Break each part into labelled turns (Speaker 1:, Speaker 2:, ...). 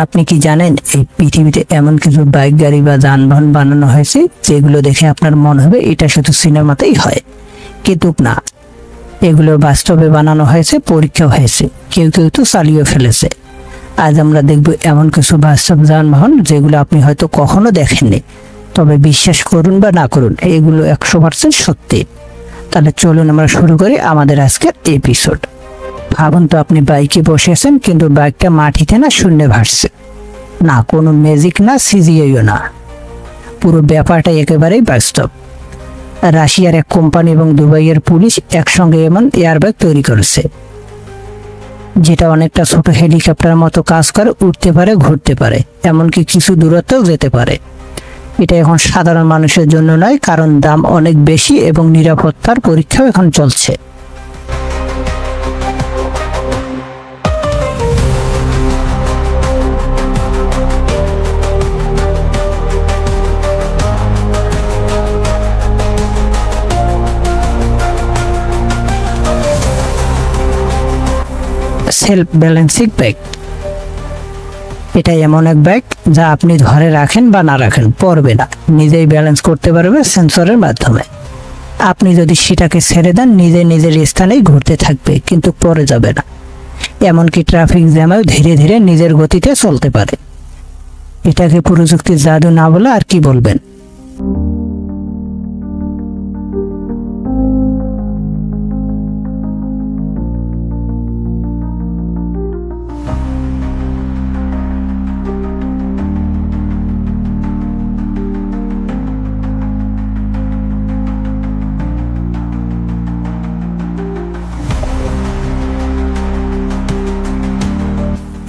Speaker 1: আপনি কি জানেন এই পৃথিবীতে এমন কিছু বাইক গাড়ি বা যানবাহন বানানো হয়েছে যেগুলো দেখে আপনার মনে হবে এটা শুধু সিনেমাতেই হয়, কিন্তু না, এগুলো বাস্তবে বানানো হয়েছে, পরীক্ষা হয়েছে, কেউ কেউ তো চালিয়ে ফেলেছে। আজ আমরা দেখব এমন কিছু বাস্তব যানবাহন যেগুলো আপনি হয়তো কখনো দেখেননি, তবে বিশ্বাস করুন বা না করুন এগুলো 100% সত্যি। তাহলে চলুন আমরা শুরু করি আমাদের আজকের এপিসোড। ভাবুন তো আপনি বাইকে বসে আছেন, কিন্তু বাইকটা মাটিতে না শূন্যে ভাসছে, না কোনো ম্যাজিক না সিজিআইও না, পুরো ব্যাপারটা একেবারেই বাস্তব। রাশিয়ার এক কোম্পানি এবং দুবাইয়ের পুলিশ একসঙ্গে এমন এয়ারব্যাগ তৈরি করেছে, যেটা অনেকটা ছোট হেলিকপ্টারের মতো কাজ করে, উঠতে পারে, ঘুরতে পারে, এমনকি কিছু দূরত্বেও যেতে পারে। এটা এখন সাধারণ মানুষের জন্য নয়, কারণ দাম অনেক বেশি এবং নিরাপত্তার পরীক্ষাও এখন চলছে। সেলফ ব্যালেন্সিং ব্যাগ, এটা এমন এক ব্যাগ যা আপনি ধরে রাখেন বা না রাখেন পড়বে না, নিজেই ব্যালেন্স করতে পারবে সেন্সরের মাধ্যমে। আপনি যদি সেটাকে ছেড়ে দেন নিজে নিজের স্থানেই ঘুরতে থাকবে, কিন্তু পড়ে যাবে না। এমনকি ট্রাফিক জ্যামেও ধীরে ধীরে নিজের গতিতে চলতে পারে। এটাকে প্রযুক্তির জাদু না বলে আর কি বলবেন?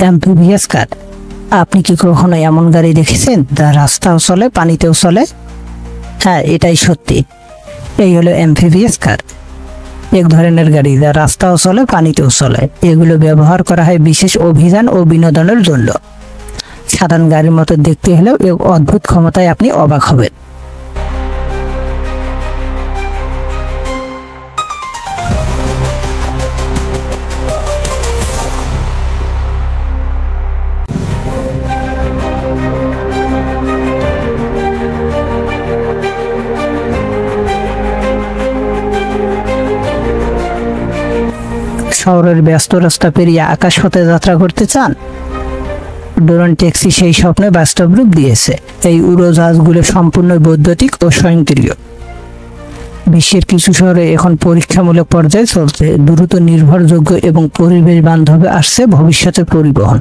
Speaker 1: অ্যাম্ফিবিয়াস কার, আপনি কি কখনো এমন গাড়ি দেখেছেন যা রাস্তাও চলে, পানিতেও চলে? হ্যাঁ, এটাই সত্যি। এই হলো অ্যাম্ফিবিয়াস কার, এক ধরনের গাড়ি যা রাস্তাও চলে, পানিতেও চলে। এগুলো ব্যবহার করা হয় বিশেষ অভিযান ও বিনোদনের জন্য। সাধারণ গাড়ির মতো দেখতে হলেও এক অদ্ভুত ক্ষমতায় আপনি অবাক হবেন। শহরের ব্যস্ত রাস্তা পেরিয়ে আকাশপথে যাত্রা করতে চান? ড্রোন ট্যাক্সি সেই স্বপ্নে বাস্তব রূপ দিয়েছে। এই উড়োজাহাজগুলো সম্পূর্ণ বৈদ্যুতিক ও স্বয়ংক্রিয়। বিশ্বের কিছু শহরে এখন পরীক্ষামূলক পর্যায়ে চলছে। দ্রুত, নির্ভরযোগ্য এবং পরিবেশ বান্ধব আসছে ভবিষ্যতের পরিবহন।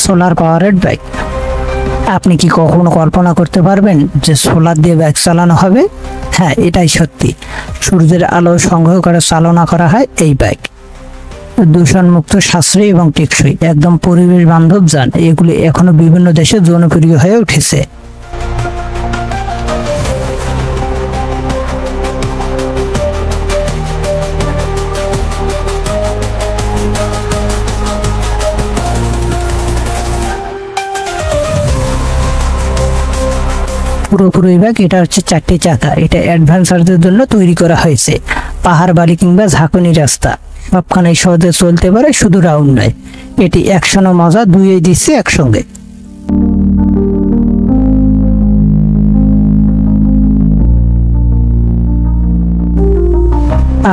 Speaker 1: সোলার পাওয়ারেড বাইক, আপনি কি কখনো কল্পনা করতে পারবেন যে সোলার দিয়ে বাইক চালানো হবে? হ্যাঁ, এটাই সত্যি। সূর্যের আলো সংগ্রহ করে চালনা করা হয় এই বাইক। দূষণমুক্ত, সাশ্রয়ী এবং টেকসই, একদম পরিবেশ বান্ধব যান। এগুলি এখনো বিভিন্ন দেশে জনপ্রিয় হয়ে উঠেছে। পুরোপুরি ব্যাগ, এটা হচ্ছে 4টি চাকা। এটা অ্যাডভেঞ্চারদের জন্য তৈরি করা হয়েছে। পাহাড়, বাড়ি কিংবা ঝাঁকুনি রাস্তা সবখানেই সহজে চলতে পারে, শুধু রাউন্ড নয়। এটি অ্যাকশন ও মজা দুইই দিচ্ছে একসঙ্গে।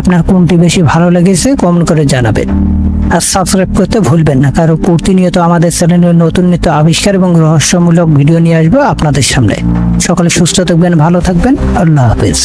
Speaker 1: আপনার কোনটি বেশি ভালো লেগেছে কমেন্ট করে জানাবেন, আর সাবস্ক্রাইব করতে ভুলবেন না, কারণ প্রতিনিয়ত আমাদের চ্যানেলে নতুন নিত্য আবিষ্কার এবং রহস্যমূলক ভিডিও নিয়ে আসবো আপনাদের সামনে। সকলে সুস্থ থাকবেন, ভালো থাকবেন। আল্লাহ হাফেজ।